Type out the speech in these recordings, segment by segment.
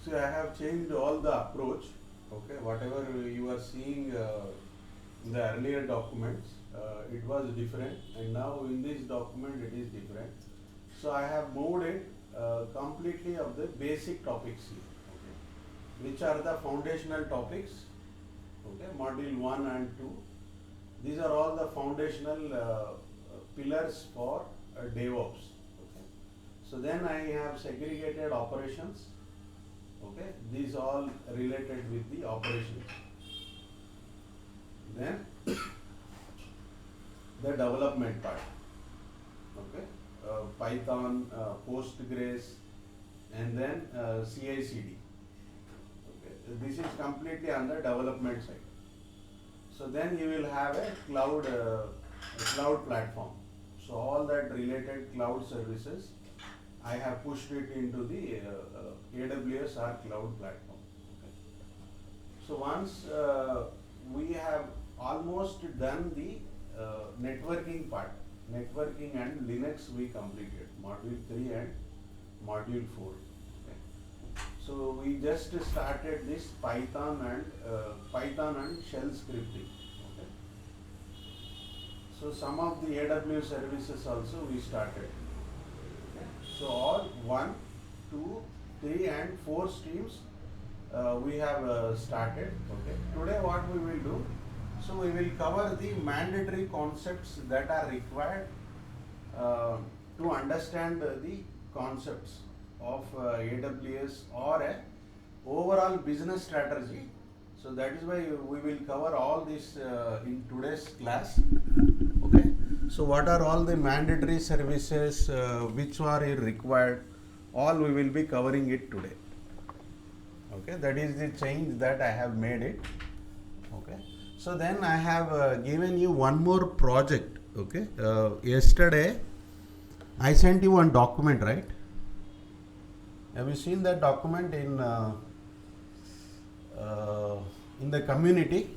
So I have changed all the approach. Okay, whatever you are seeing in the earlier documents, it was different, and now in this document it is different. So I have moved it completely of the basic topics here, okay, which are the foundational topics. Okay, module 1 and 2. These are all the foundational pillars for DevOps. Okay. So then I have segregated operations. Okay, these all related with the operations. Then the development part. Okay, Python, Postgres, and then CI/CD. Okay, this is completely on the development side. So then you will have a cloud platform. So all that related cloud services, I have pushed it into the AWS or cloud platform. Okay. So once we have almost done the networking part, networking and Linux we completed, module 3 and module 4. Okay. So we just started this Python and shell scripting. Okay. So some of the AWS services also we started. Okay. So all 1, 2, 3 and 4 streams we have started. Okay. Today what we will do, so we will cover the mandatory concepts that are required to understand the concepts of AWS or a overall business strategy. So that is why we will cover all this in today's class. Okay. So what are all the mandatory services which are required? All we will be covering it today. Okay. That is the change that I have made it. Okay. So then I have given you one more project. Okay. Yesterday I sent you one document, right? Have you seen that document in the community?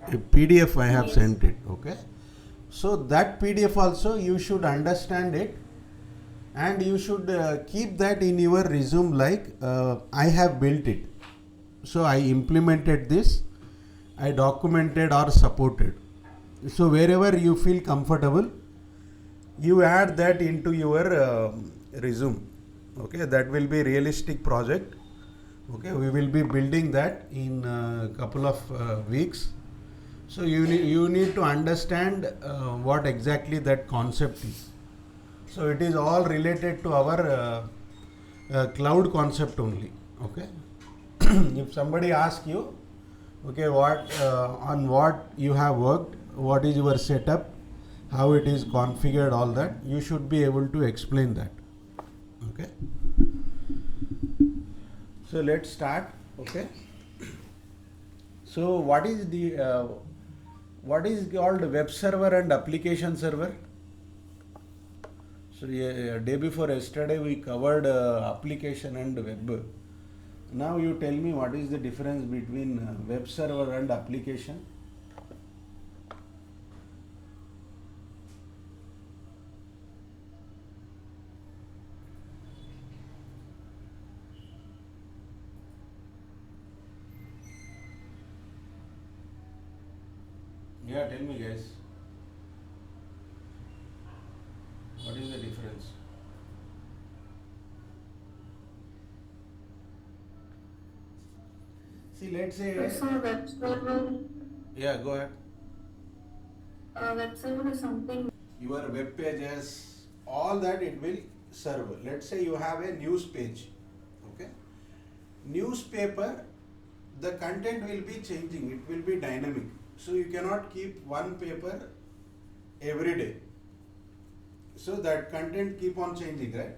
A PDF I have sent it. Okay. So that PDF also you should understand it, and you should keep that in your resume like I have built it. So I implemented this, I documented or supported. So wherever you feel comfortable, you add that into your resume. Okay, that will be realistic project. Okay, we will be building that in a couple of weeks. So you need to understand what exactly that concept is. So it is all related to our cloud concept only. Okay. If somebody asks you, okay, what on what you have worked, what is your setup, how it is configured, all that, you should be able to explain that. Okay. So let's start. Okay. So what is called web server and application server? So day before yesterday we covered application and web. Now you tell me what is the difference between web server and application? Yeah, tell me guys. What is the difference? See, let's say. So web server. Yeah, go ahead. Web server is something. Your web pages, all that it will serve. Let's say you have a news page. Okay. Newspaper, the content will be changing. It will be dynamic. So you cannot keep one paper every day. So that content keep on changing, right?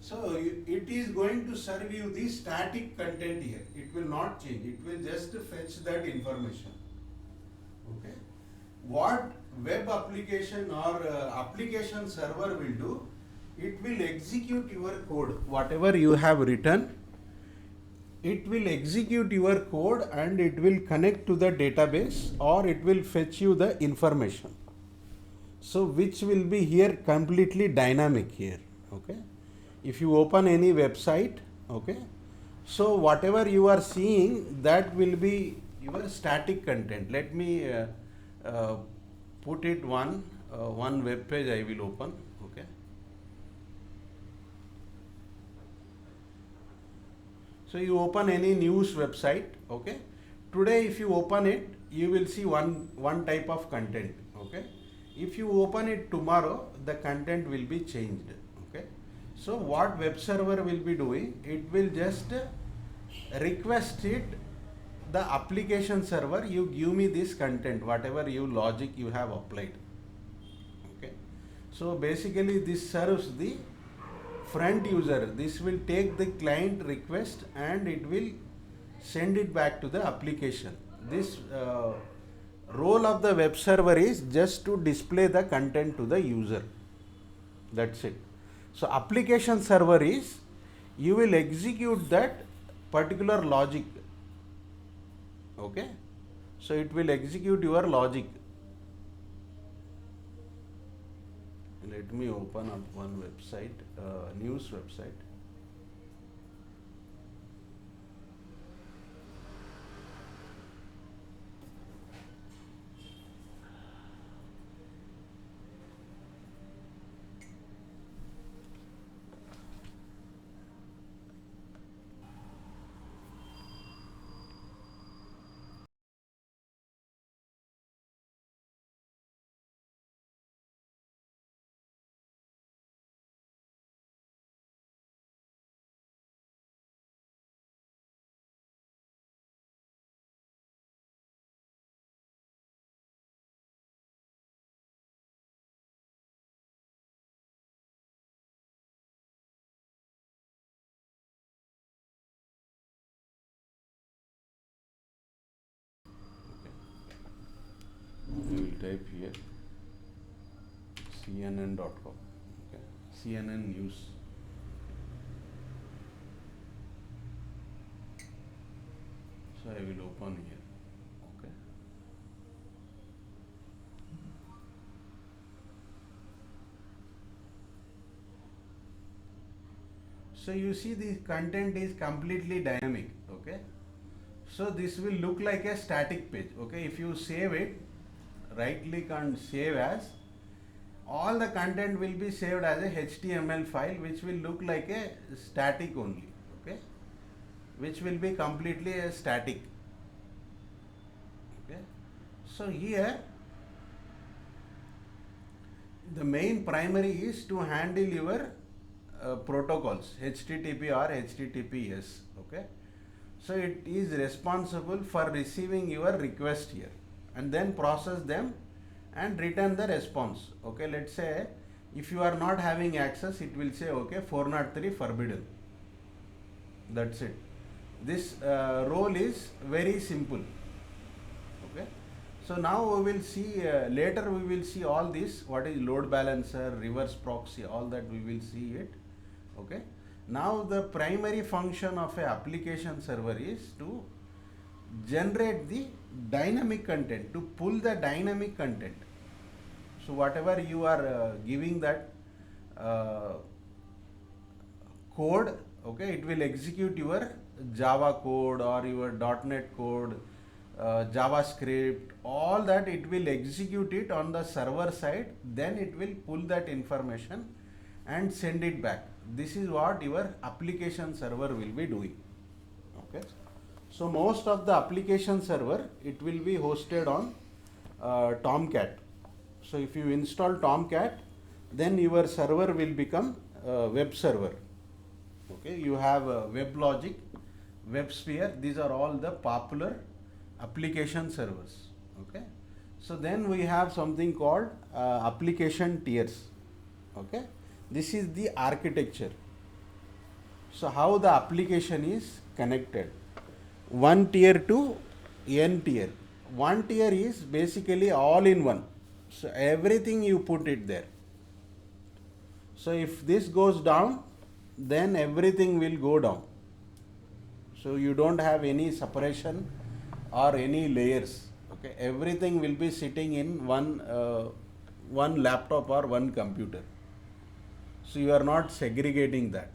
So it is going to serve you the static content here. It will not change. It will just fetch that information. Okay. What web application or application server will do, it will execute your code. Whatever you have written, it will execute your code and it will connect to the database or it will fetch you the information. So which will be here completely dynamic here. Okay. If you open any website, okay, so whatever you are seeing, that will be your static content. Let me uh, put it one web page I will open. Okay. So you open any news website. Okay. Today if you open it, you will see one type of content. Okay. If you open it tomorrow, the content will be changed. Okay. So what web server will be doing, it will just request it, the application server, you give me this content, whatever you logic you have applied. Okay. So basically this serves the front user. This will take the client request and it will send it back to the application. This role of the web server is just to display the content to the user. That's it. So application server is, you will execute that particular logic. Okay. So it will execute your logic. Let me open up one website, news website. We will type here CNN.com. Okay. CNN News. So I will open here. Okay. So you see the content is completely dynamic. Okay. So this will look like a static page. Okay. If you save it, right click and save as, all the content will be saved as a HTML file which will look like a static only. Okay. Which will be completely a static. Okay. So here the main primary is to handle your protocols, HTTP or HTTPS. Okay. So it is responsible for receiving your request here and then process them and return the response. Okay. Let's say if you are not having access, it will say okay, 403 forbidden. That's it. This role is very simple. Okay. So now we will see, later we will see all this, what is load balancer, reverse proxy, all that we will see it. Okay. Now the primary function of a application server is to generate the dynamic content, to pull the dynamic content. So whatever you are giving that code, okay, it will execute your Java code or your .NET code, JavaScript, all that it will execute it on the server side, then it will pull that information and send it back. This is what your application server will be doing. Okay. So most of the application server, it will be hosted on Tomcat. So if you install Tomcat, then your server will become web server. Okay. You have WebLogic, WebSphere, these are all the popular application servers. Okay. So then we have something called application tiers. Okay. This is the architecture. So how the application is connected. One tier to n tier. One tier is basically all in one. So everything you put it there. So if this goes down, then everything will go down. So you don't have any separation or any layers. Okay, everything will be sitting in one laptop or one computer. So you are not segregating that.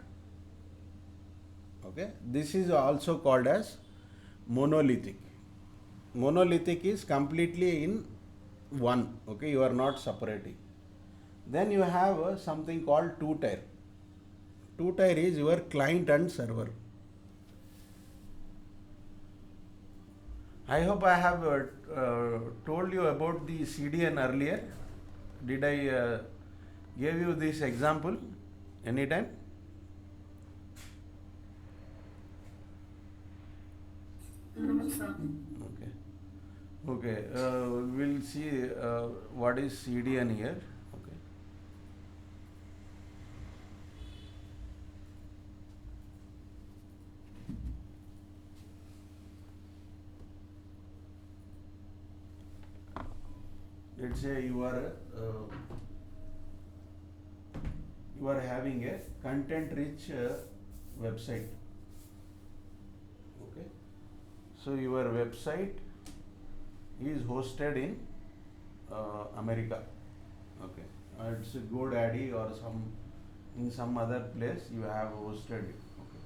Okay, this is also called as monolithic. Monolithic is completely in one. Okay, you are not separating. Then you have something called two-tier. Two-tier is your client and server. I hope I have told you about the CDN earlier. Did I give you this example anytime? No, sir. Okay. Okay. We'll see what is CDN here. Okay. Let's say you are having a content-rich website. Okay. So your website is hosted in America. Okay. It's a GoDaddy or in some other place you have hosted it. Okay.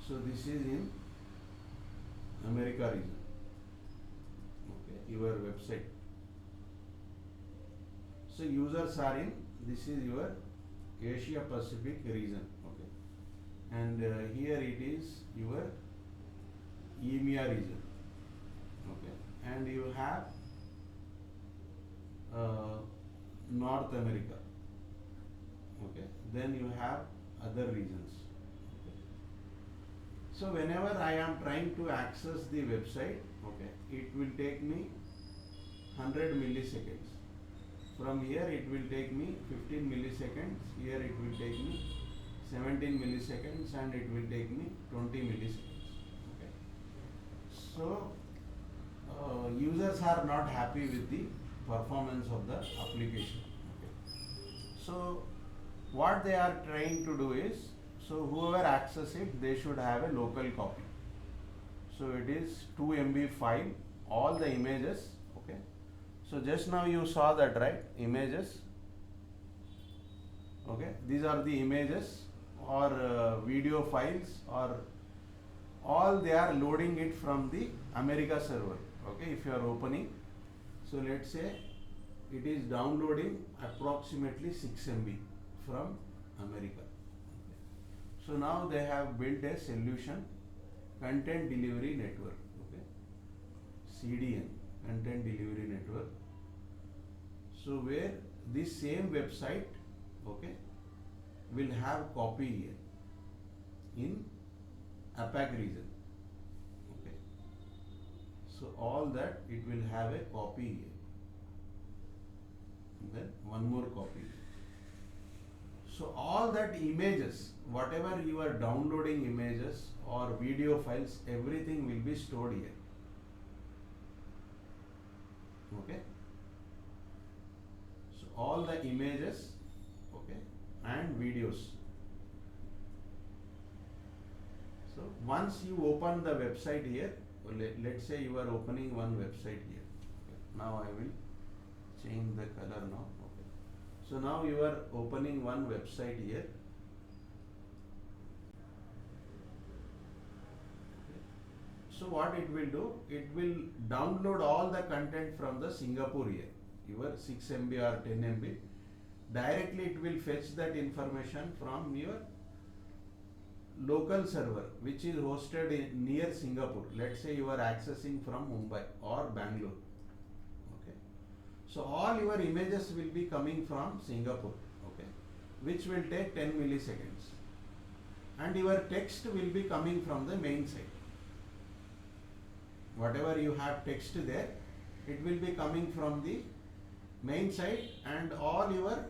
So this is in America region. Okay. Your website. So users are in, this is your Asia Pacific region. Okay. And here it is your EMEA region. Okay. And you have North America. Okay. Then you have other regions. Okay. So whenever I am trying to access the website, okay, it will take me 100 milliseconds. From here it will take me 15 milliseconds, here it will take me 17 milliseconds, and it will take me 20 milliseconds. Okay. So users are not happy with the performance of the application. Okay. So what they are trying to do is, so whoever access it, they should have a local copy. So it is 2 MB file, all the images. Okay. So just now you saw that, right? Images. Okay. These are the images or video files, or all they are loading it from the America server. Okay. If you are opening, so let's say it is downloading approximately 6 MB from America. Okay. So now they have built a solution, Content Delivery Network. Okay. CDN, Content Delivery Network. So where this same website, okay, will have copy here in APAC region. Okay. So all that it will have a copy here. Then one more copy. So all that images, whatever you are downloading images or video files, everything will be stored here. Okay. So all the images, okay, and videos. So once you open the website here, let's say you are opening one website here. Okay. Now I will change the color now. Okay. So now you are opening one website here. Okay. So what it will do, it will download all the content from the Singapore here, your 6 MB or 10 MB. Directly it will fetch that information from your local server, which is hosted near Singapore. Let's say you are accessing from Mumbai or Bangalore. Okay. So all your images will be coming from Singapore, okay, which will take 10 milliseconds. And your text will be coming from the main site. Whatever you have text there, it will be coming from the main site, and all your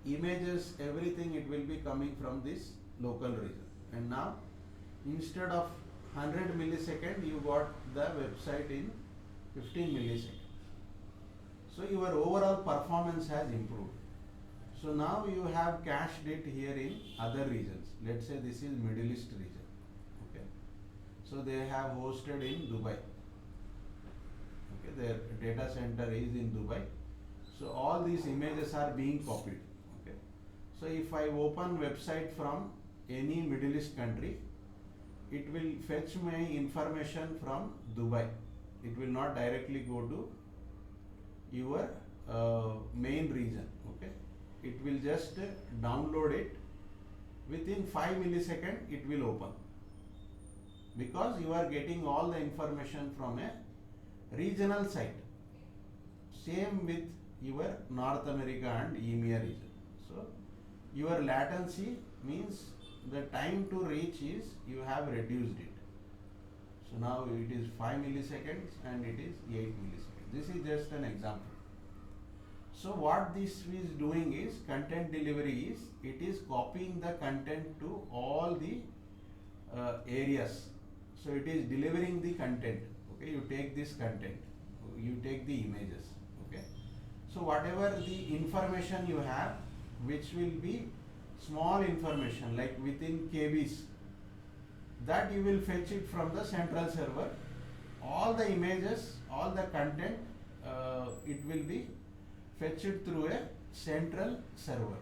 images, everything, it will be coming from this local region. And now instead of 100 milliseconds, you got the website in 15 milliseconds. So your overall performance has improved. So now you have cached it here in other regions. Let's say this is Middle East region. Okay. So they have hosted in Dubai. Okay, their data center is in Dubai. So all these images are being copied. Okay. So if I open website from any Middle East country, it will fetch my information from Dubai. It will not directly go to your main region. Okay. It will just download it. Within 5 milliseconds it will open, because you are getting all the information from a regional site. Same with your North America and EMEA region. So your latency means the time to reach is, you have reduced it. So now it is 5 milliseconds and it is 8 milliseconds. This is just an example. So what this is doing is, content delivery is, it is copying the content to all the areas. So it is delivering the content. Okay, you take this content, you take the images. Okay, so whatever the information you have, which will be small information like within KBs, that you will fetch it from the central server. All the images, all the content, it will be fetched through a central server.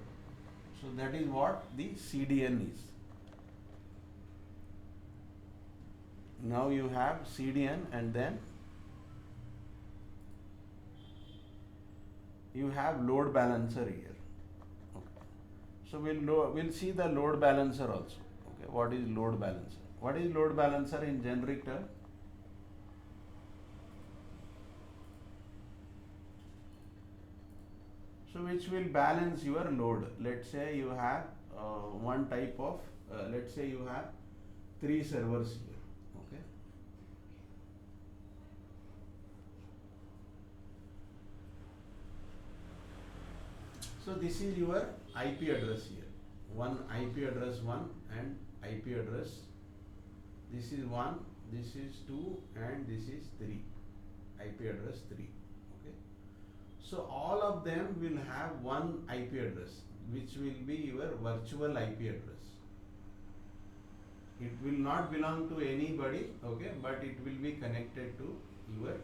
So that is what the CDN is. Now you have CDN, and then you have load balancer here. Okay. So we'll see the load balancer also. Okay. What is load balancer? What is load balancer in generic term? So which will balance your load. Let's say you have one type of, let's say you have 3 servers here. Okay. So this is your IP address here. One IP address 1 and IP address. This is 1, this is 2, and this is 3. IP address 3. So all of them will have one IP address, which will be your virtual IP address. It will not belong to anybody, okay, but it will be connected to your,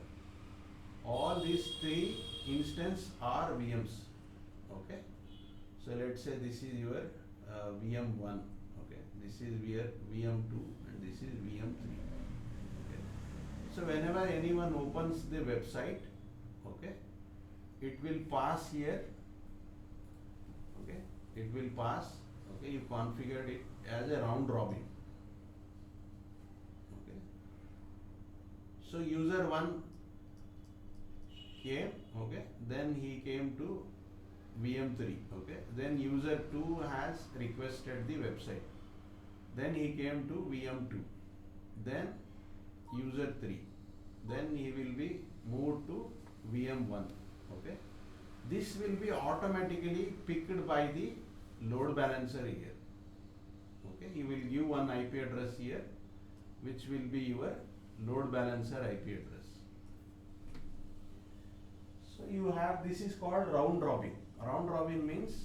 all these 3 instance are VMs. Okay. So let's say this is your VM1, okay, this is your VM2, and this is VM3. Okay. So whenever anyone opens the website, okay, it will pass here. Okay, it will pass. Okay, you configured it as a round robin. Okay, so user 1 came, okay, then he came to VM3. Okay, then user 2 has requested the website, then he came to VM2, then user 3, then he will be moved to VM1. Okay, this will be automatically picked by the load balancer here. Okay, you will give one IP address here, which will be your load balancer IP address. So you have, this is called round robin. Round robin means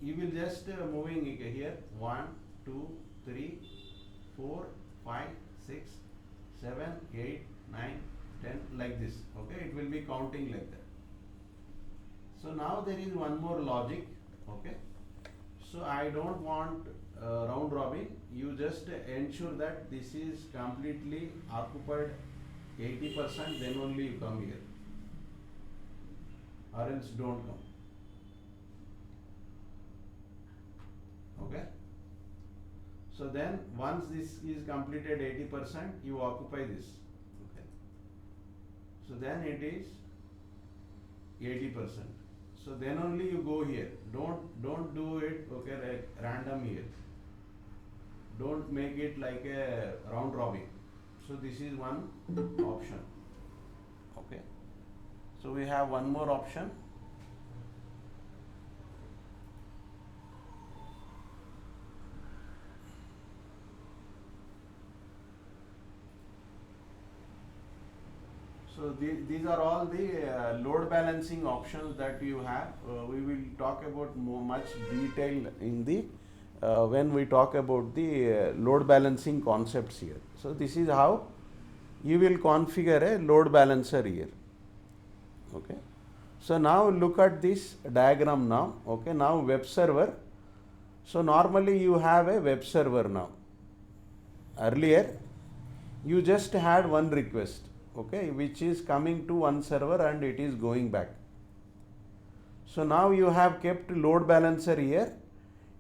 you will just moving here 1, 2, 3, 4, 5, 6, 7, 8, 9, 10 like this. Okay, it will be counting like that. So now there is one more logic. Okay, so I don't want round robin. You just ensure that this is completely occupied 80%, then only you come here, or else don't come. Okay, so then once this is completed 80%, you occupy this. Okay, so then it is 80%. So then only you go here. Don't do it, okay, like random here. Don't make it like a round robin. So this is one option. Okay. So we have one more option. So these are all the load balancing options that you have. We will talk about much detail in the when we talk about the load balancing concepts here. So this is how you will configure a load balancer here. Okay. So now look at this diagram now. Okay, now web server. So normally you have a web server now. Earlier you just had one request, okay, which is coming to one server and it is going back. So now you have kept load balancer here.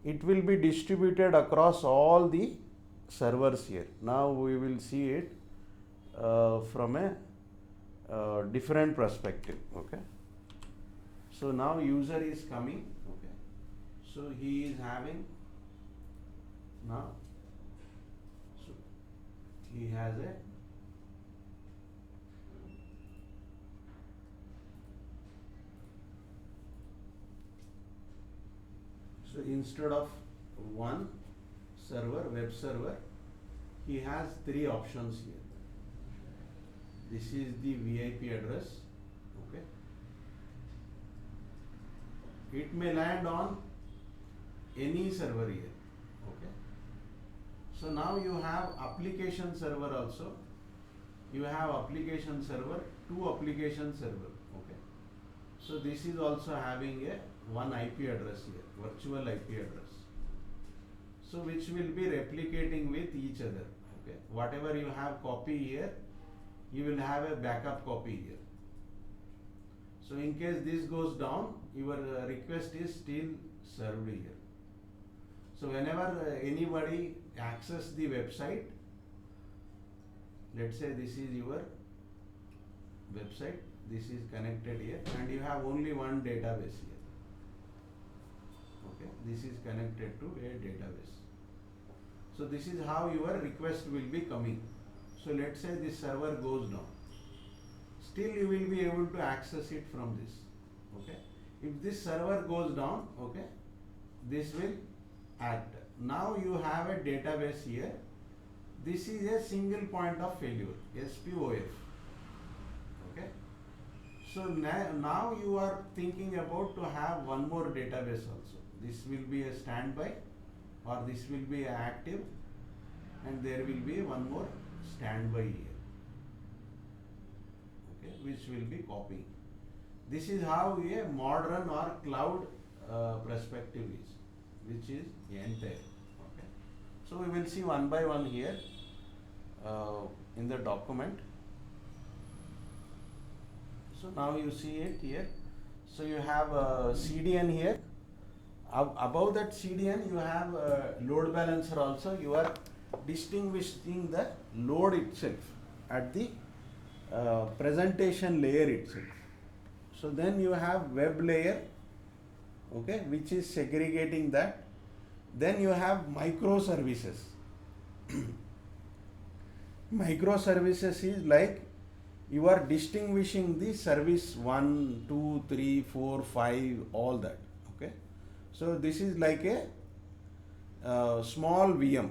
It will be distributed across all the servers here. Now we will see it from a different perspective. Okay. So now user is coming. Okay. So he is having now. So he has a so instead of one server, web server, he has three options here. This is the VIP address. Okay. It may land on any server here. Okay. So now you have application server also. You have application server, two application server. Okay. So this is also having a one IP address here, virtual IP address. So which will be replicating with each other. Okay. Whatever you have copy here, you will have a backup copy here. So in case this goes down, your request is still served here. So whenever anybody access the website, let's say this is your website, this is connected here and you have only one database here. Okay, this is connected to a database. So this is how your request will be coming. So let's say this server goes down. Still you will be able to access it from this. Okay. If this server goes down, okay, this will act. Now you have a database here. This is a single point of failure, SPOF. Okay. So now you are thinking about to have one more database also. This will be a standby or this will be active and there will be one more standby here. Okay, which will be copying. This is how a modern or cloud perspective is, which is entire. Okay. So we will see one by one here in the document. So now you see it here. So you have CDN here. Above that CDN you have load balancer also. You are distinguishing the load itself at the presentation layer itself. So then you have web layer, okay, which is segregating that. Then you have microservices. Microservices is like you are distinguishing the service 1, 2, 3, 4, 5, all that. Okay. So this is like a small VM.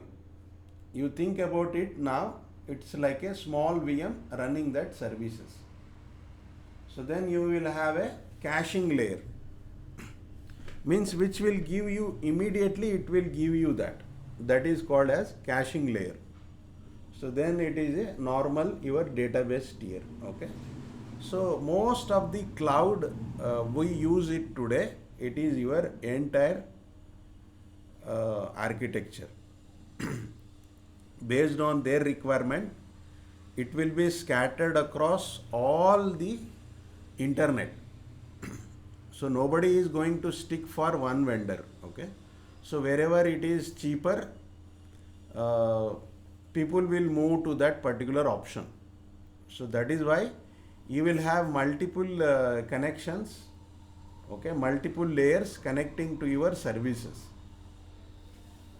You think about it now, it's like a small VM running that services. So then you will have a caching layer. Means which will give you immediately, it will give you that. That is called as caching layer. So then it is a normal your database tier. Okay. So most of the cloud we use it today. It is your entire architecture. Based on their requirement, it will be scattered across all the internet. So nobody is going to stick for one vendor. Okay. So wherever it is cheaper, people will move to that particular option. So that is why you will have multiple connections, okay, multiple layers connecting to your services.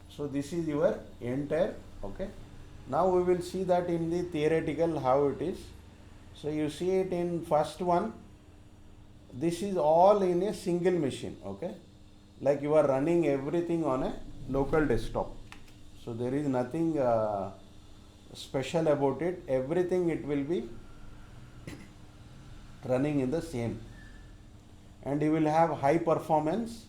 So this is your entire, okay. Now we will see that in the theoretical how it is. So you see it in first one. This is all in a single machine, okay. Like you are running everything on a local desktop. So there is nothing special about it. Everything it will be running in the same. And you will have high performance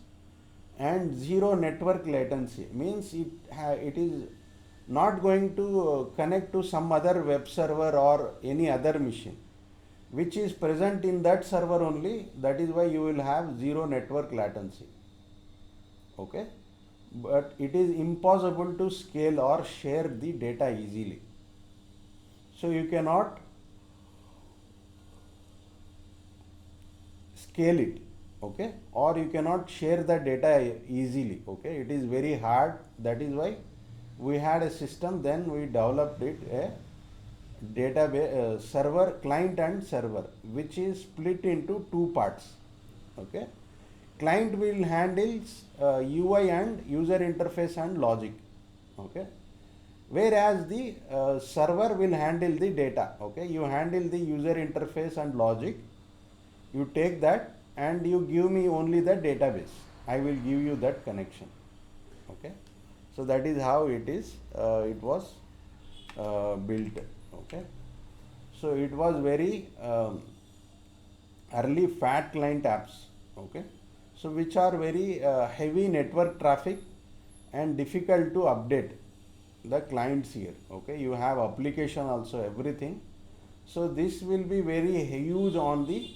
and zero network latency. Means it is not going to connect to some other web server or any other machine. which is present in that server only. That is why you will have zero network latency. Okay, but it is impossible to scale or share the data easily. So you cannot scale it, okay, or you cannot share the data easily, okay. It is very hard. That is why we had a system, then we developed it, a database, server, client and server, which is split into two parts, okay. Client will handle UI and user interface and logic, okay, whereas the server will handle the data, okay. You handle the user interface and logic, you take that and you give me only the database. I will give you that connection, okay. So that is how it is, it was built, okay. So it was very early fat client apps, okay, so which are very heavy network traffic and difficult to update the clients here, okay. You have application also, everything. So this will be very huge on the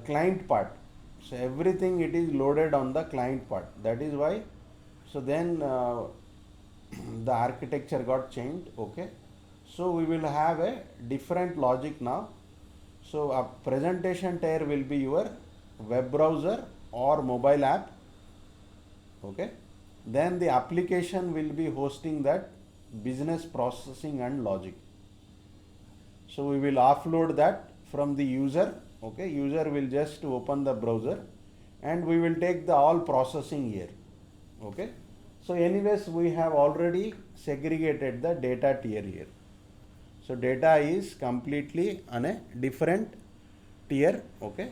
client part. So everything it is loaded on the client part. That is why. So then the architecture got changed, okay. So we will have a different logic now. So a presentation tier will be your web browser or mobile app, okay. Then the application will be hosting that business processing and logic. So we will offload that from the user, okay. User will just open the browser and we will take the all processing here, okay. So anyways, we have already segregated the data tier here. So data is completely on a different tier, okay.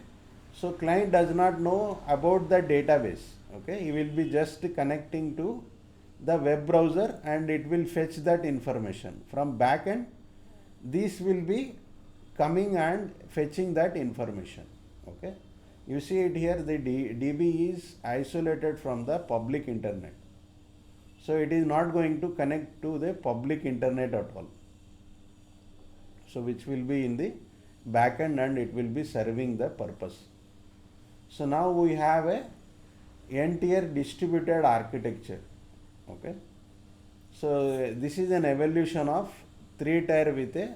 So client does not know about the database, okay. He will be just connecting to the web browser and it will fetch that information from backend. This will be coming and fetching that information, okay. You see it here, the DB is isolated from the public internet. So it is not going to connect to the public internet at all. So which will be in the backend and it will be serving the purpose. So now we have a n-tier distributed architecture, okay. So this is an evolution of 3-tier with a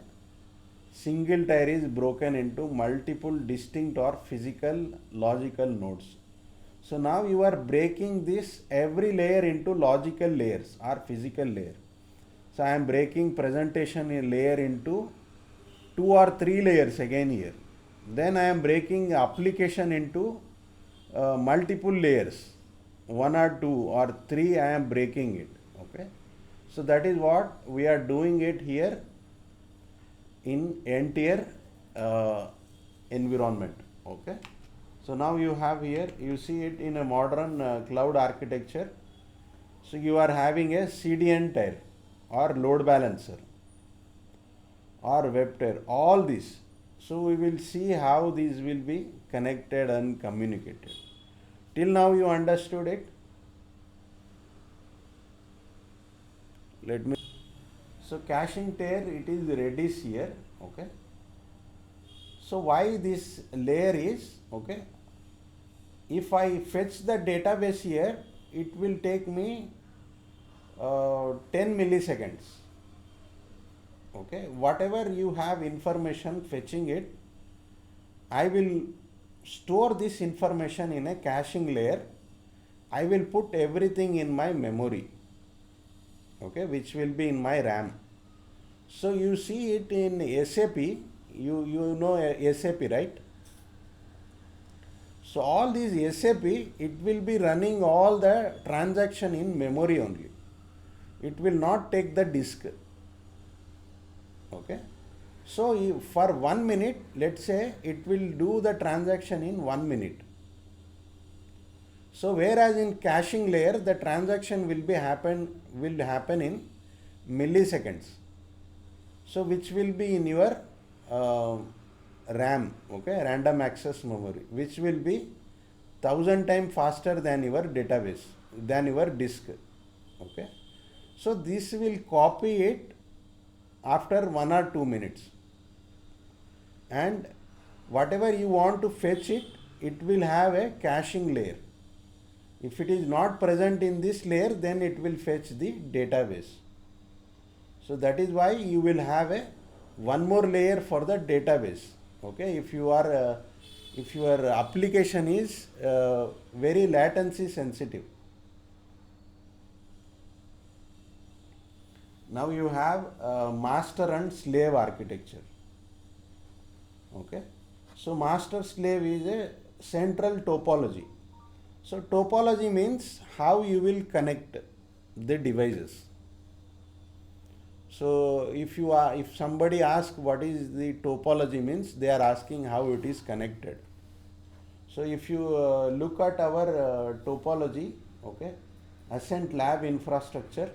single tier is broken into multiple distinct or physical logical nodes. So now you are breaking this every layer into logical layers or physical layer. So I am breaking presentation layer into 2 or 3 layers again here. Then I am breaking application into multiple layers, 1 or 2 or 3 I am breaking it, okay. So that is what we are doing it here in n-tier environment, okay. So now you have here, you see it in a modern cloud architecture. So you are having a CDN tier or load balancer or web tier, all this. So we will see how these will be connected and communicated. Till now you understood it? Let me. So caching tier, it is Redis here, okay. So why this layer is, okay. If I fetch the database here, it will take me 10 milliseconds, okay. Whatever you have information fetching it, I will store this information in a caching layer. I will put everything in my memory, okay, which will be in my RAM. So you see it in SAP, you know SAP, right? So all these SAP, it will be running all the transaction in memory only. It will not take the disk, okay. So for 1 minute, let's say it will do the transaction in 1 minute. So whereas in caching layer, the transaction will happen in milliseconds. So which will be in your RAM, okay, random access memory, which will be 1000 times faster than your database, than your disk, okay. So this will copy it after 1 or 2 minutes, and whatever you want to fetch it, it will have a caching layer. If it is not present in this layer, then it will fetch the database. So that is why you will have a one more layer for the database. Okay, if you are if your application is very latency sensitive. Now you have master and slave architecture. Okay, so master slave is a central topology. So topology means how you will connect the devices. So if somebody asks what is the topology means, they are asking how it is connected. So if you look at our topology, okay, Ascent Lab infrastructure,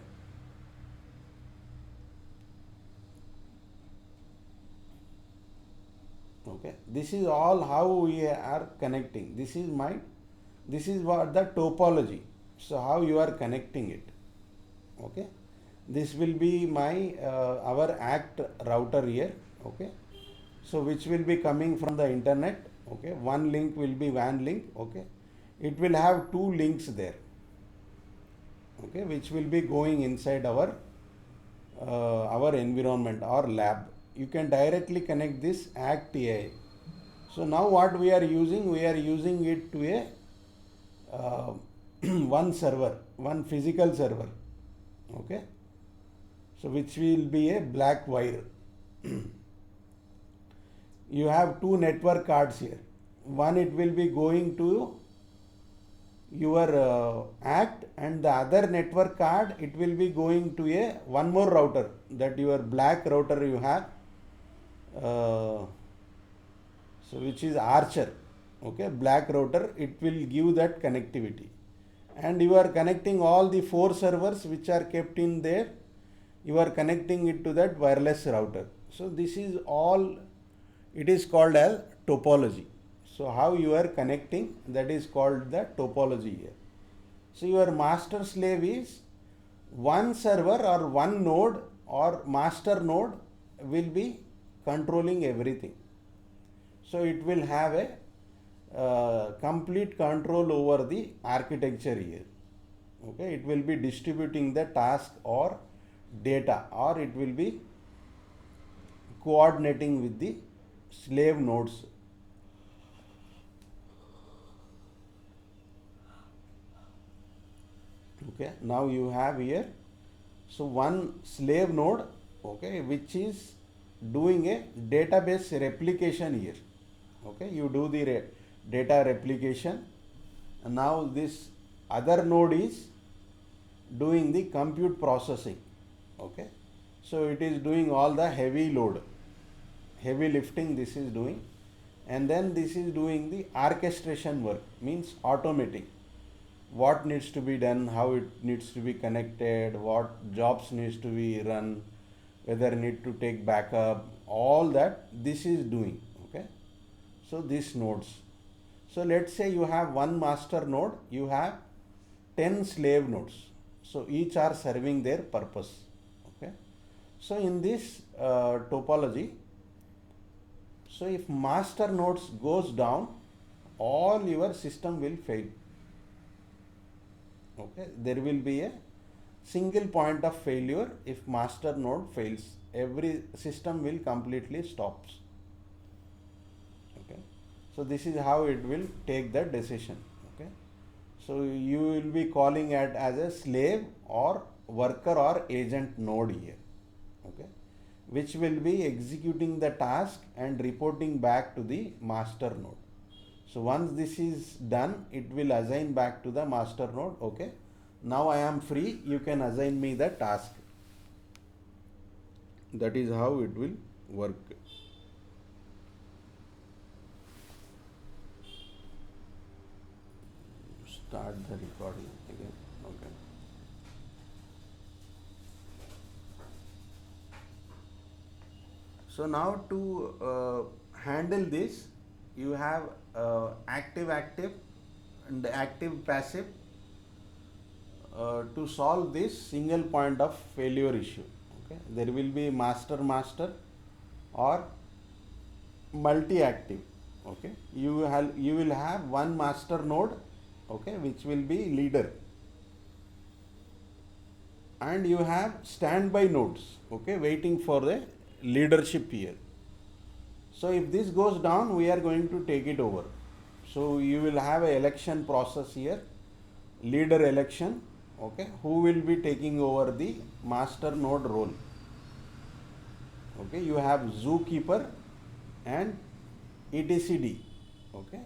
okay, this is all how we are connecting. This is what the topology. So how you are connecting it, okay. This will be my our ACT router here, okay. So which will be coming from the internet, okay. One link will be WAN link, okay. It will have two links there, okay, which will be going inside our environment or lab. You can directly connect this ACT AI. So now what we are using it to a one server, one physical server, okay. So which will be a black wire. You have two network cards here. One it will be going to your ACT, and the other network card it will be going to a one more router, that your black router you have. So which is Archer, okay, black router, it will give that connectivity, and you are connecting all the four servers which are kept in there. You are connecting it to that wireless router. So this is all, it is called as topology. So how you are connecting, that is called the topology here. So your master slave is one server or one node or master node will be controlling everything. So it will have a complete control over the architecture here. Okay, it will be distributing the task or data, or it will be coordinating with the slave nodes. Okay, now you have here, so one slave node, okay, which is doing a database replication here. Okay, you do the data replication, and now this other node is doing the compute processing. Okay, so it is doing all the heavy load, heavy lifting this is doing, and then this is doing the orchestration work, means automating what needs to be done, how it needs to be connected, what jobs needs to be run, whether need to take backup, all that this is doing. Okay, so these nodes. So let's say you have one master node, you have 10 slave nodes, so each are serving their purpose. Okay, so in this topology, so if master nodes goes down, all your system will fail. Okay, there will be a single point of failure. If master node fails, every system will completely stops. Okay, so this is how it will take the decision. Okay, so you will be calling it as a slave or worker or agent node here. Okay, which will be executing the task and reporting back to the master node. So once this is done, it will assign back to the master node. Okay, now I am free, you can assign me the task. That is how it will work. Start the recording again. Okay. So now to handle this, you have active and active passive to solve this single point of failure issue. Okay, there will be master or multi-active. Okay, you will have one master node, okay, which will be leader, and you have standby nodes, okay, waiting for the leadership here. So if this goes down, we are going to take it over. So you will have a election process here, leader election, okay, who will be taking over the master node role. Okay, you have zookeeper and etcd. Okay,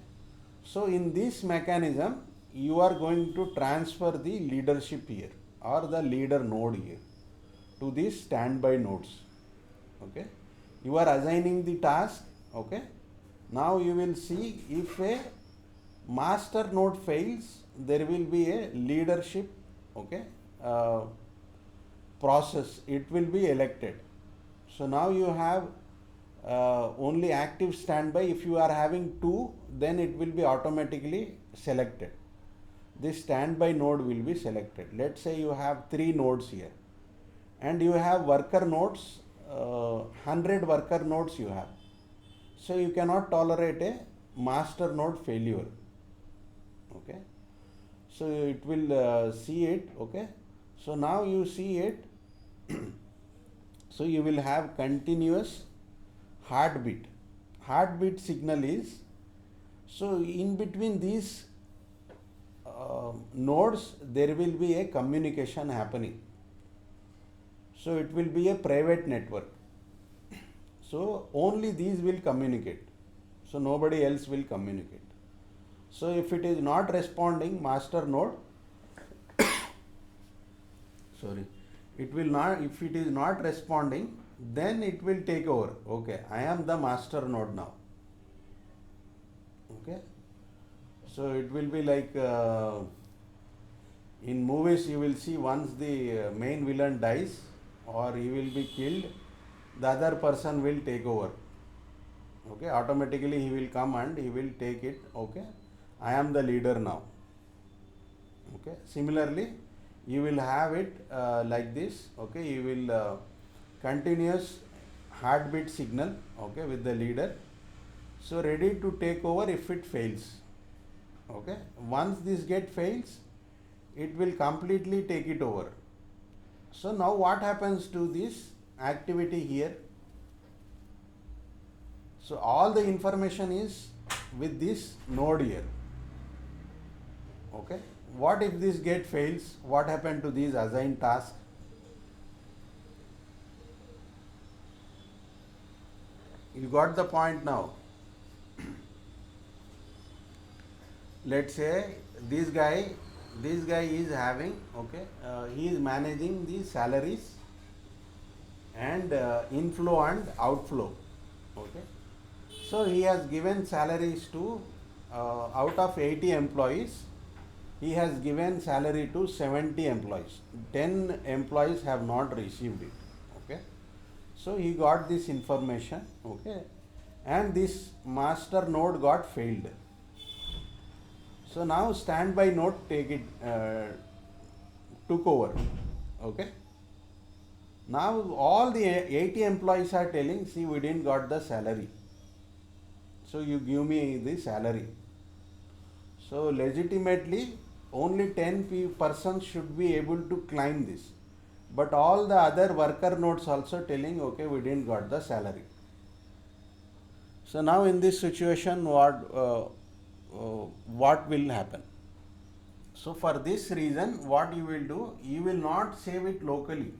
so in this mechanism, you are going to transfer the leadership here or the leader node here to these standby nodes. Okay, you are assigning the task. Okay, now you will see if a master node fails, there will be a leadership, okay, process, it will be elected. So now you have only active standby. If you are having two, then it will be automatically selected. This standby node will be selected. Let's say you have 3 nodes here, and you have worker nodes, 100 worker nodes you have. So you cannot tolerate a master node failure. Okay, so it will see it. Okay, so now you see it. So you will have continuous heartbeat. Heartbeat signal is, so in between these nodes there will be a communication happening. So it will be a private network. So only these will communicate. So nobody else will communicate. So if it is not responding, master node, sorry, it will not, if it is not responding, then it will take over. Okay, I am the master node now. Okay, so it will be like in movies you will see, once the main villain dies or he will be killed, the other person will take over. Okay, automatically he will come and he will take it. Okay, I am the leader now. Okay, similarly you will have it like this. Okay, you will continuous heartbeat signal, okay, with the leader, so ready to take over if it fails. Okay, once this gate fails, it will completely take it over. So now what happens to this activity here? So all the information is with this node here. Okay, what if this gate fails? What happened to these assigned tasks? You got the point now. Let's say this guy is having, okay, he is managing the salaries and inflow and outflow. Okay, so he has given salaries to out of 80 employees, he has given salary to 70 employees. 10 employees have not received it. Okay, so he got this information. Okay, and this master node got failed. So now standby node took over. Okay, now all the 80 employees are telling, see, we didn't got the salary, so you give me the salary. So legitimately only 10 persons should be able to claim this, but all the other worker nodes also telling, okay, we didn't got the salary. So now in this situation, what will happen? So for this reason, what you will do, you will not save it locally.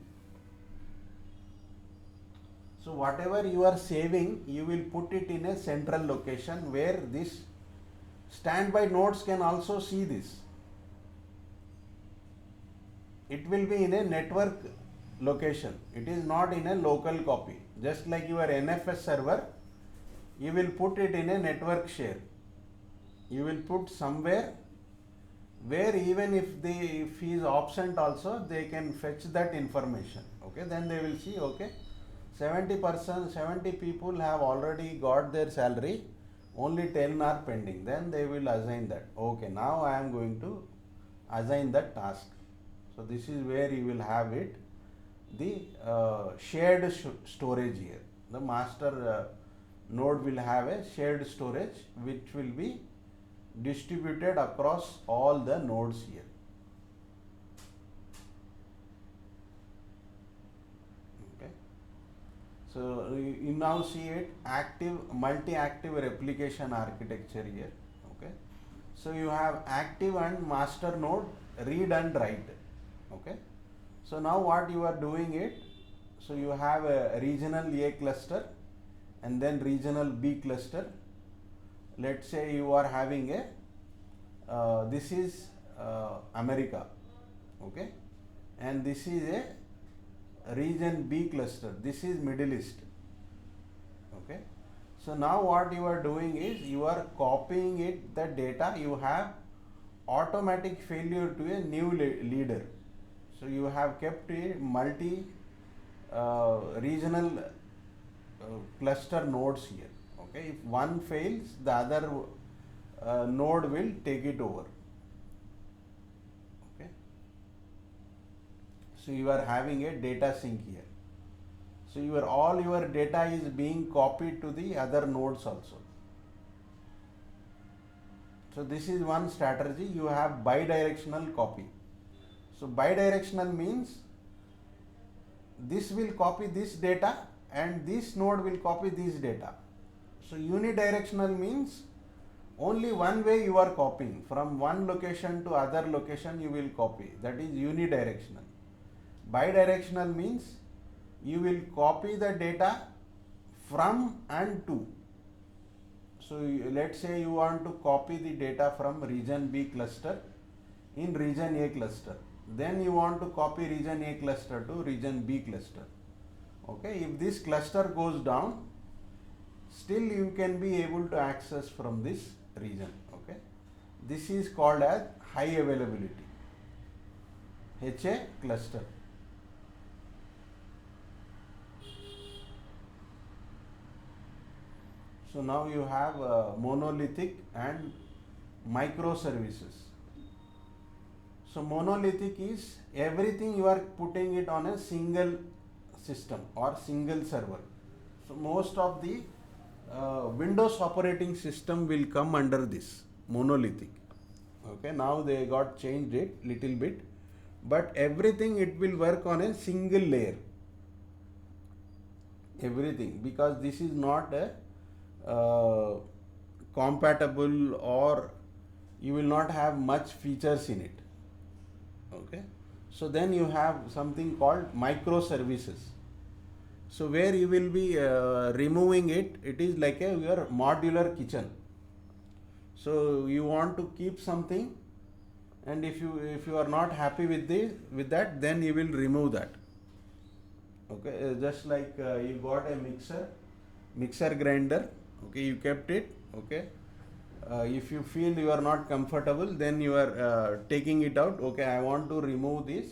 So whatever you are saving, you will put it in a central location where this standby nodes can also see this. It will be in a network location. It is not in a local copy. Just like your NFS server, you will put it in a network share. You will put somewhere where even if he is absent also, they can fetch that information. Okay, then they will see, okay, 70 people have already got their salary, only 10 are pending. Then they will assign that. Okay, now I am going to assign that task. So this is where you will have it, the shared storage here. The master node will have a shared storage which will be distributed across all the nodes here. Okay. So you now see it active multi-active replication architecture here. Okay. So you have active and master node, read and write. Okay. So now what you are doing it, so you have a regional A cluster and then regional B cluster. Let's say you are having a this is America, okay, and this is a region B cluster, this is Middle East, okay. So now what you are doing is you are copying it, the data, you have automatic failure to a new leader. So you have kept a multi regional cluster nodes here. Okay, if one fails, the other node will take it over. Okay, so you are having a data sink here. So all your data is being copied to the other nodes also. So this is one strategy. You have bidirectional copy. So bidirectional means this will copy this data and this node will copy this data. So unidirectional means only one way you are copying, from one location to other location you will copy, that is unidirectional. Bidirectional means you will copy the data from and to. So let's say you want to copy the data from region B cluster in region A cluster. Then you want to copy region A cluster to region B cluster. Okay, if this cluster goes down, still you can be able to access from this region. Okay, this is called as high availability, HA cluster. So now you have monolithic and microservices. So monolithic is everything you are putting it on a single system or single server. So most of the Windows operating system will come under this monolithic. Okay, now they got changed it little bit, but everything it will work on a single layer. Everything, because this is not a compatible, or you will not have much features in it. Okay, so then you have something called microservices. So where you will be removing it, it is like your modular kitchen. So you want to keep something, and if you are not happy with that, then you will remove that. Okay, just like you got a mixer grinder. Okay, you kept it. Okay, if you feel you are not comfortable, then you are taking it out. Okay, I want to remove this.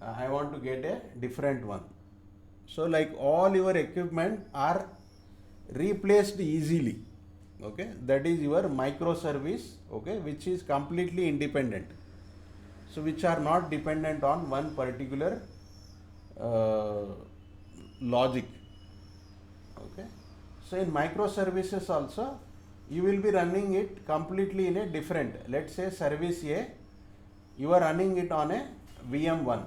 I want to get a different one. So like all your equipment are replaced easily. Okay, that is your microservice. Okay, which is completely independent. So which are not dependent on one particular logic. Okay. So in microservices also, you will be running it completely in a different, let's say service A, you are running it on a VM1.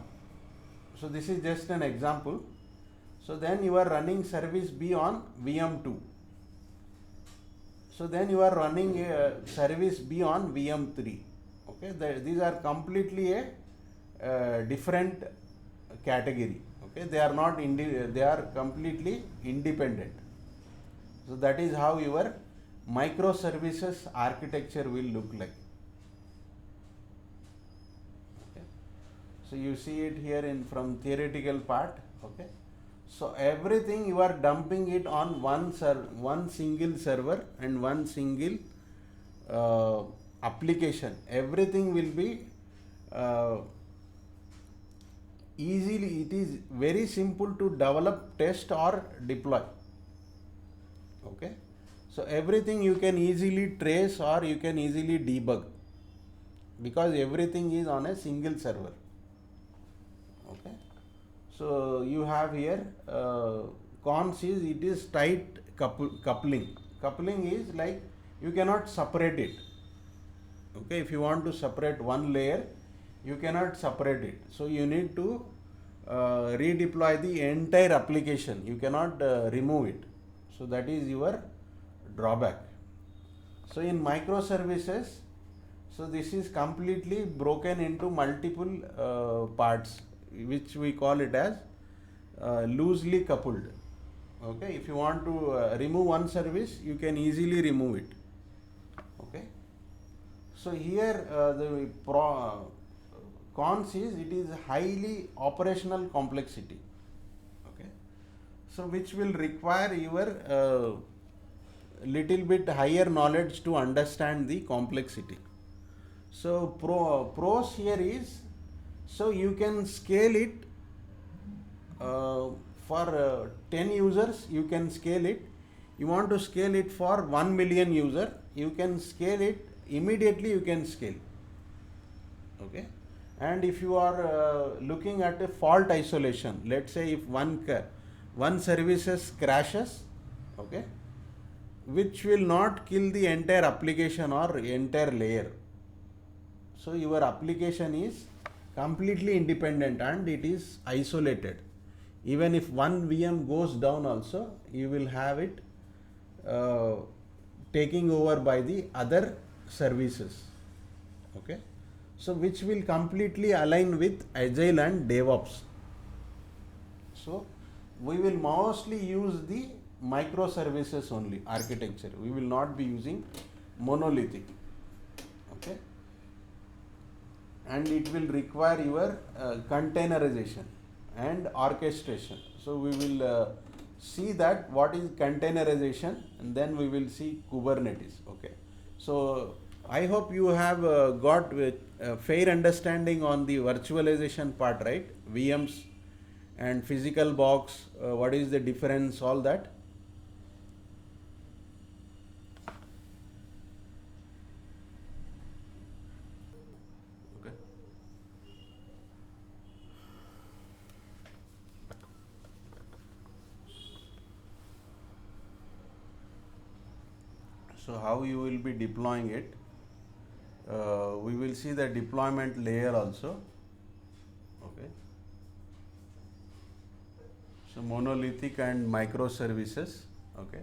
So this is just an example. So then you are running service B on VM2. So then you are running a service B on VM3. Okay, these are completely a different category. Okay, they are not they are completely independent. So that is how your microservices architecture will look like. Okay. So you see it here in from theoretical part. Okay. So everything you are dumping it on one single server and one single application. Everything will be easily. It is very simple to develop, test or deploy. Okay, so everything you can easily trace or you can easily debug, because everything is on a single server. Okay, so you have here cons is it is tight coupling. Coupling is like you cannot separate it. Okay, if you want to separate one layer, you cannot separate it. So you need to redeploy the entire application. You cannot remove it. So that is your drawback. So in microservices, so this is completely broken into multiple parts, which we call it as loosely coupled. Okay, if you want to remove one service, you can easily remove it. Okay, so here the cons is it is highly operational complexity. Okay, so which will require your little bit higher knowledge to understand the complexity. So pros here is, so you can scale it for 10 users, you can scale it. You want to scale it for 1 million user, you can scale it immediately, you can scale. Okay, and if you are looking at a fault isolation, let's say if one services crashes, okay, which will not kill the entire application or entire layer. So your application is completely independent and it is isolated. Even if one VM goes down also, you will have it taking over by the other services. Okay, so which will completely align with Agile and DevOps. So we will mostly use the microservices only architecture. We will not be using monolithic. Okay, and it will require your containerization and orchestration. So we will see that what is containerization, and then we will see Kubernetes. Okay, so I hope you have got a fair understanding on the virtualization part, right? VMs and physical box, what is the difference, all that. Okay. So how you will be deploying it? We will see the deployment layer also. Okay. So monolithic and microservices. Okay.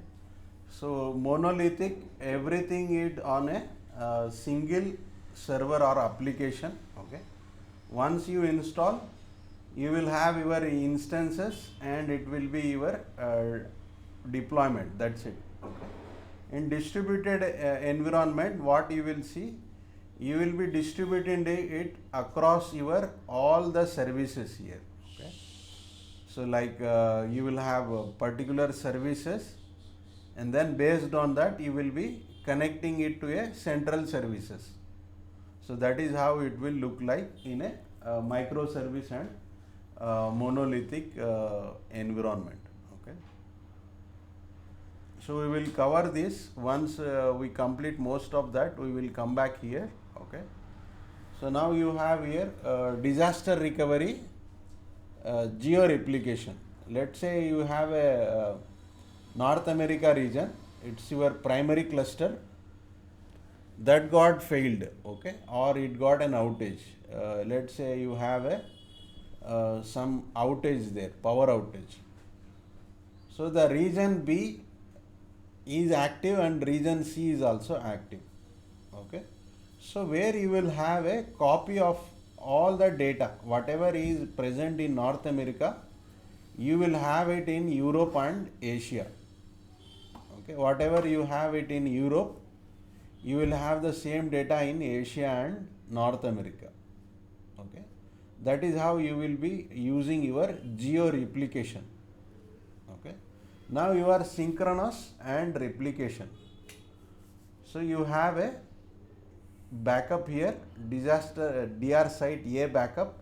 So monolithic, everything is on a single server or application. Okay. Once you install, you will have your instances and it will be your deployment. That's it. Okay. In distributed environment, what you will see, you will be distributing it across your all the services here. Okay. So like you will have particular services, and then based on that you will be connecting it to a central services. So that is how it will look like in a microservice and monolithic environment. Okay. So we will cover this once we complete most of that. We will come back here. Okay. So now you have here disaster recovery, geo replication. Let's say you have a North America region, it's your primary cluster that got failed, okay, or it got an outage. Let's say you have a some outage there, power outage. So the region B is active and region C is also active. Okay. So where you will have a copy of all the data, whatever is present in North America, you will have it in Europe and Asia. Okay. Whatever you have it in Europe, you will have the same data in Asia and North America. Okay. That is how you will be using your geo replication. Okay. Now you are synchronous and replication. So you have a backup here, disaster DR site A backup,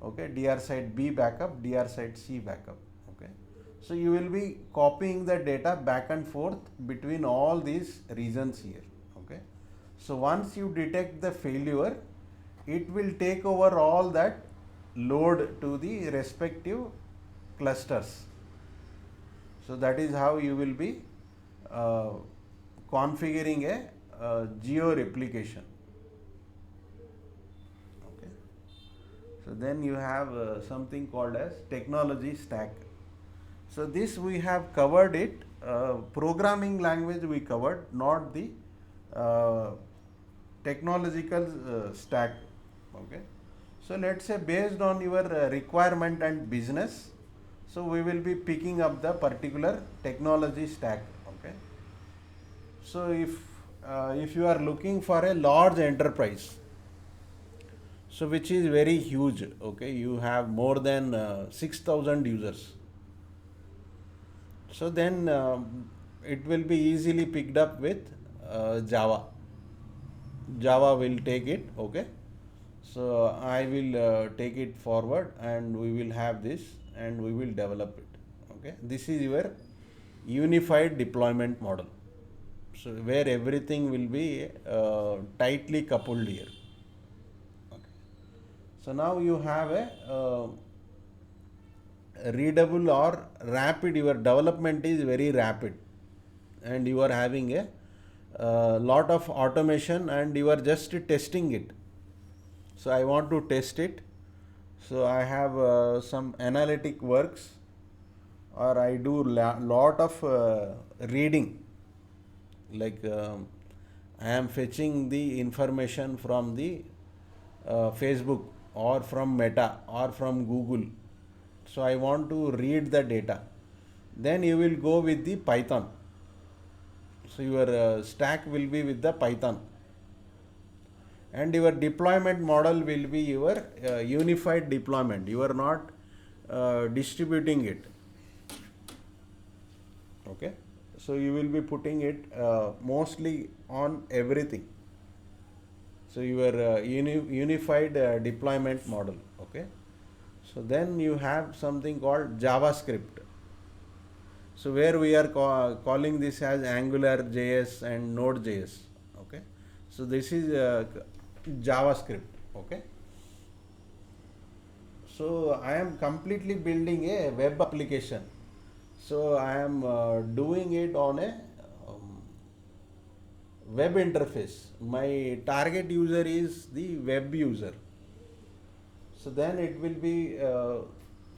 okay, DR site B backup, DR site C backup. Okay. So you will be copying the data back and forth between all these regions here. Okay. So once you detect the failure, it will take over all that load to the respective clusters. So that is how you will be configuring a geo replication. Okay. So then you have something called as technology stack. So this we have covered it. Programming language we covered, not the technological stack. Okay. So let's say based on your requirement and business, so we will be picking up the particular technology stack. Okay. So if you are looking for a large enterprise, so which is very huge, okay, you have more than 6,000 users. So then it will be easily picked up with Java. Java will take it, okay. So I will take it forward and we will have this and we will develop it, okay. This is your unified deployment model. So where everything will be tightly coupled here. Okay. So now you have a readable or rapid, your development is very rapid and you are having a lot of automation and you are just testing it. So I want to test it. So I have some analytic works, or I do lot of reading, like I am fetching the information from the Facebook or from Meta or from Google. So I want to read the data. Then you will go with the Python. So your stack will be with the Python. And your deployment model will be your unified deployment. You are not distributing it. Okay. So you will be putting it mostly on everything. So your unified deployment model. Okay. So then you have something called JavaScript. So where we are calling this as Angular JS and Node.js. Okay. So this is JavaScript. Okay. So I am completely building a web application. So I am doing it on a web interface. My target user is the web user. So then it will be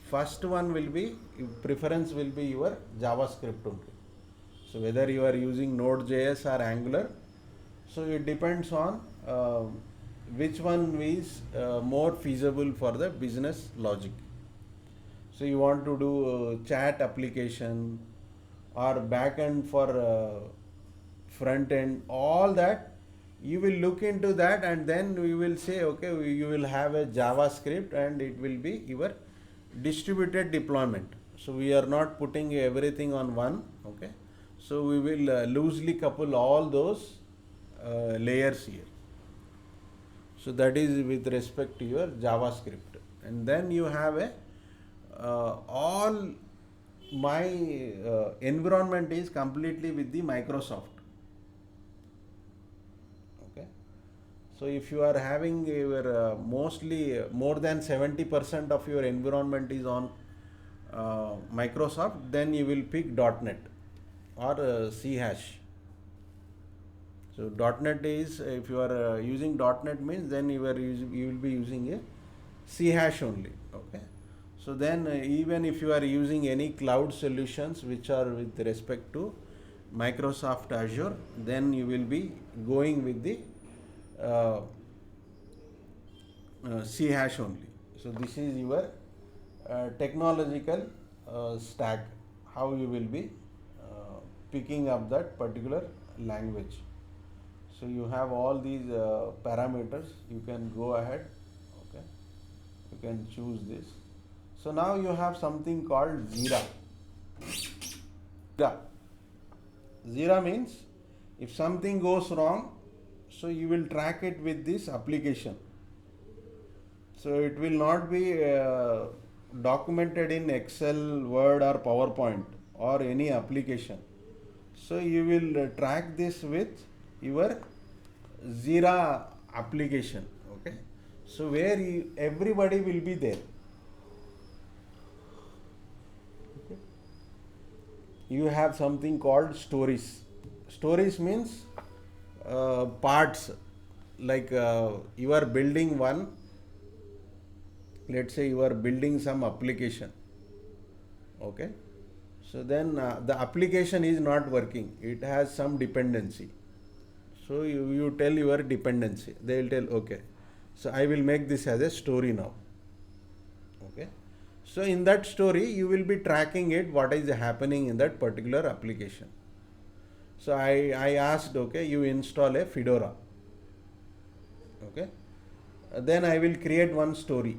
first one will be preference will be your JavaScript only. So whether you are using Node.js or Angular, so it depends on which one is more feasible for the business logic. So you want to do chat application or backend for front end, all that you will look into that, and then we will say, okay, you will have a JavaScript and it will be your distributed deployment. So we are not putting everything on one, okay. So we will loosely couple all those layers here. So that is with respect to your JavaScript. And then you have a all my environment is completely with the Microsoft. Okay. So if you are having your mostly more than 70% of your environment is on Microsoft, then you will pick .NET or C hash. So .NET is, if you are using .NET means then you will be using a C hash only. Okay. So then even if you are using any cloud solutions which are with respect to Microsoft Azure, then you will be going with the C hash only. So this is your technological stack, how you will be picking up that particular language. So you have all these parameters, you can go ahead, okay, you can choose this. So now you have something called Jira. Jira means if something goes wrong, so you will track it with this application. So it will not be documented in Excel, Word or PowerPoint or any application. So you will track this with your Jira application. Okay. So where everybody will be there. you have something called stories. Stories means parts, like you are building one, let's say you are building some application, okay. So then the application is not working, it has some dependency. So you tell your dependency, they will tell okay, so I will make this as a story now, okay. So in that story you will be tracking it, what is happening in that particular application. So I asked, okay, you install a Fedora, okay. Then I will create one story,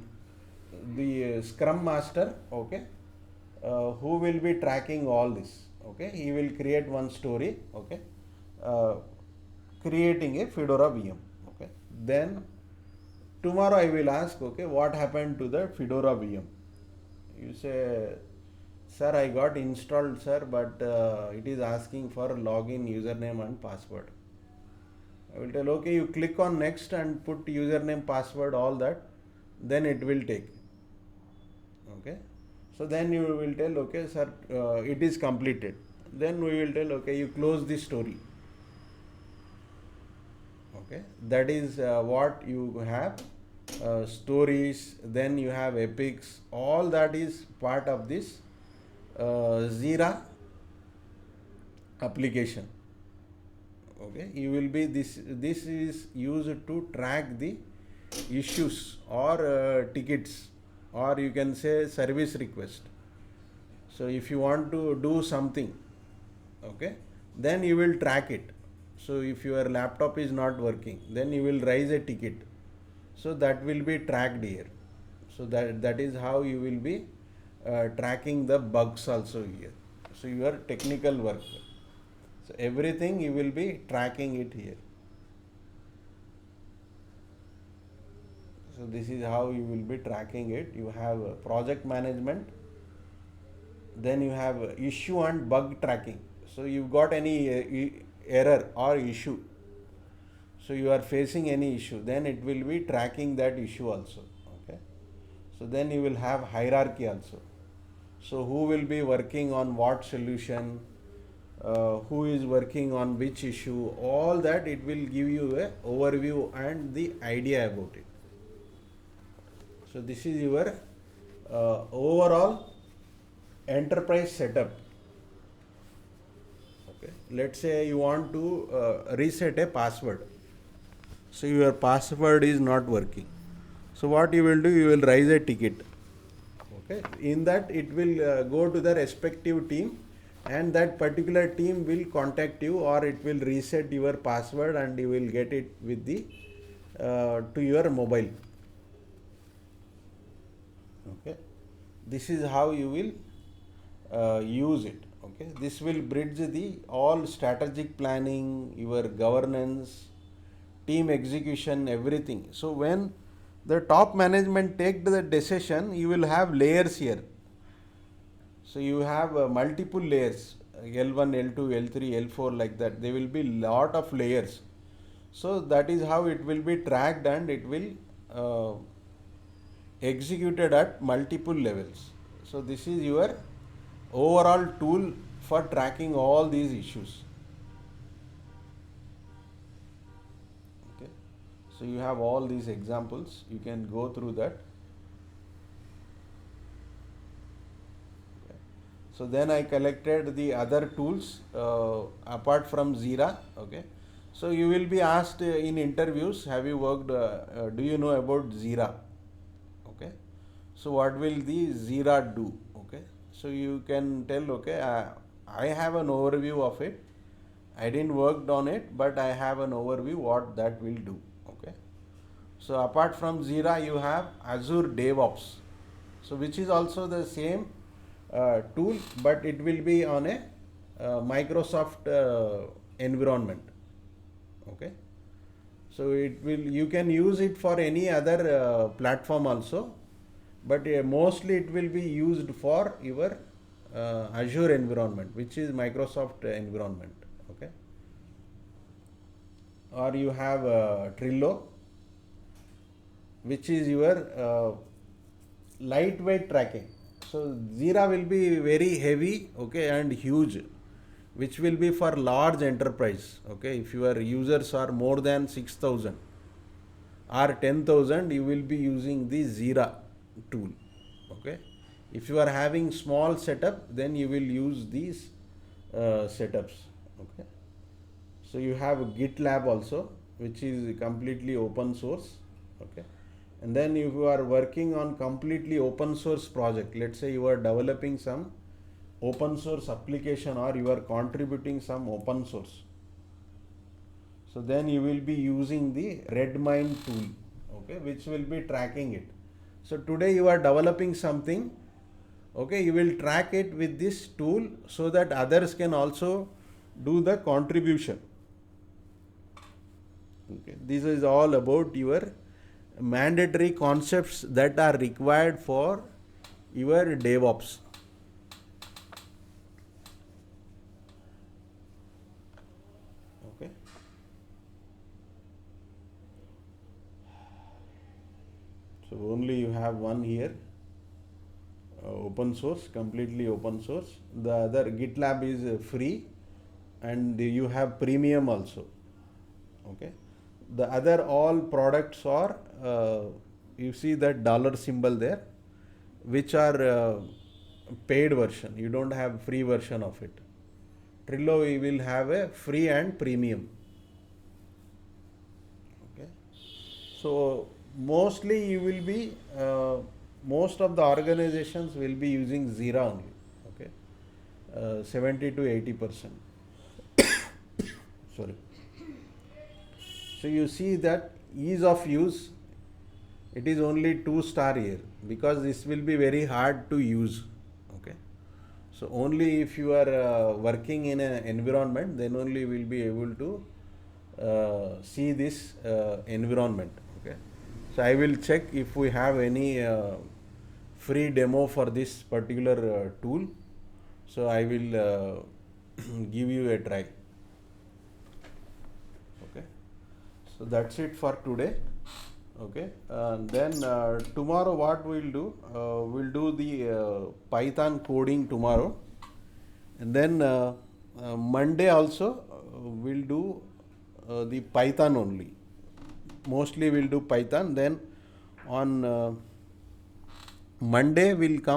the Scrum Master, okay, who will be tracking all this, okay. He will create one story, okay, uh, creating a Fedora VM, okay. Then tomorrow I will ask, okay, what happened to the Fedora VM. You say, sir, I got installed, sir, but it is asking for login, username and password. I will tell, okay, you click on next and put username, password, all that, then it will take, okay. So then you will tell, okay, sir, it is completed. Then we will tell, okay, you close the story, okay. That is what you have, stories, then you have epics, all that is part of this Jira application, okay. You will be this is used to track the issues or tickets, or you can say service request. So if you want to do something, okay, then you will track it. So if your laptop is not working, then you will raise a ticket, so that will be tracked here. So that is how you will be tracking the bugs also here. So your technical work, so everything you will be tracking it here. So this is how you will be tracking it. You have project management, then you have issue and bug tracking. So you got any error or issue, so you are facing any issue, then it will be tracking that issue also, okay. So then you will have hierarchy also. So who will be working on what solution, who is working on which issue, all that it will give you a overview and the idea about it. So this is your overall enterprise setup, okay. Let's say you want to reset a password, so your password is not working. So what you will do, you will raise a ticket, okay. In that it will go to the respective team, and that particular team will contact you, or it will reset your password and you will get it with the to your mobile, okay. This is how you will use it, okay. This will bridge the all strategic planning, your governance, team execution, everything. So when the top management take the decision, you will have layers here. So you have multiple layers, L1, L2, L3, L4, like that. There will be lot of layers. So that is how it will be tracked, and it will executed at multiple levels. So this is your overall tool for tracking all these issues. Okay. So you have all these examples, you can go through that. Okay. So then I collected the other tools apart from Jira, okay. So you will be asked in interviews, have you worked, do you know about Jira? Okay. So what will the Jira do? Okay. So you can tell, okay, I have an overview of it. I didn't work on it, but I have an overview what that will do. Okay. So apart from Jira, you have Azure DevOps. So which is also the same tool, but it will be on a Microsoft environment. Okay. So it will, you can use it for any other platform also, but mostly it will be used for your Azure environment, which is Microsoft environment, okay. Or you have Trello, which is your lightweight tracking. So Jira will be very heavy, okay, and huge, which will be for large enterprise. Okay, if your users are more than 6,000 or 10,000, you will be using the Jira tool. Okay, if you are having small setup, then you will use these setups. Okay, so you have GitLab also, which is completely open source. Okay, and then if you are working on completely open source project, let's say you are developing some open source application or you are contributing some open source, so then you will be using the Redmine tool, okay, which will be tracking it. So today you are developing something, okay, you will track it with this tool so that others can also do the contribution. Okay, this is all about your mandatory concepts that are required for your DevOps. Okay. So only you have one here, open source, completely open source. The other GitLab is free, and you have premium also. Okay. The other all products are, you see that dollar symbol there, which are paid version. You don't have free version of it. Trello we will have a free and premium. Okay. So mostly you will be, most of the organizations will be using Jira only. Okay, 70 to 80%. Sorry. So you see that ease of use, it is only 2-star here because this will be very hard to use. Okay, so only if you are working in an environment, then only will be able to see this environment. Okay, so I will check if we have any free demo for this particular tool. So I will give you a try. Okay, so that's it for today. Okay, then tomorrow what we'll do the Python coding tomorrow, and then Monday also we'll do the Python only. Mostly we'll do Python. Then on Monday we'll come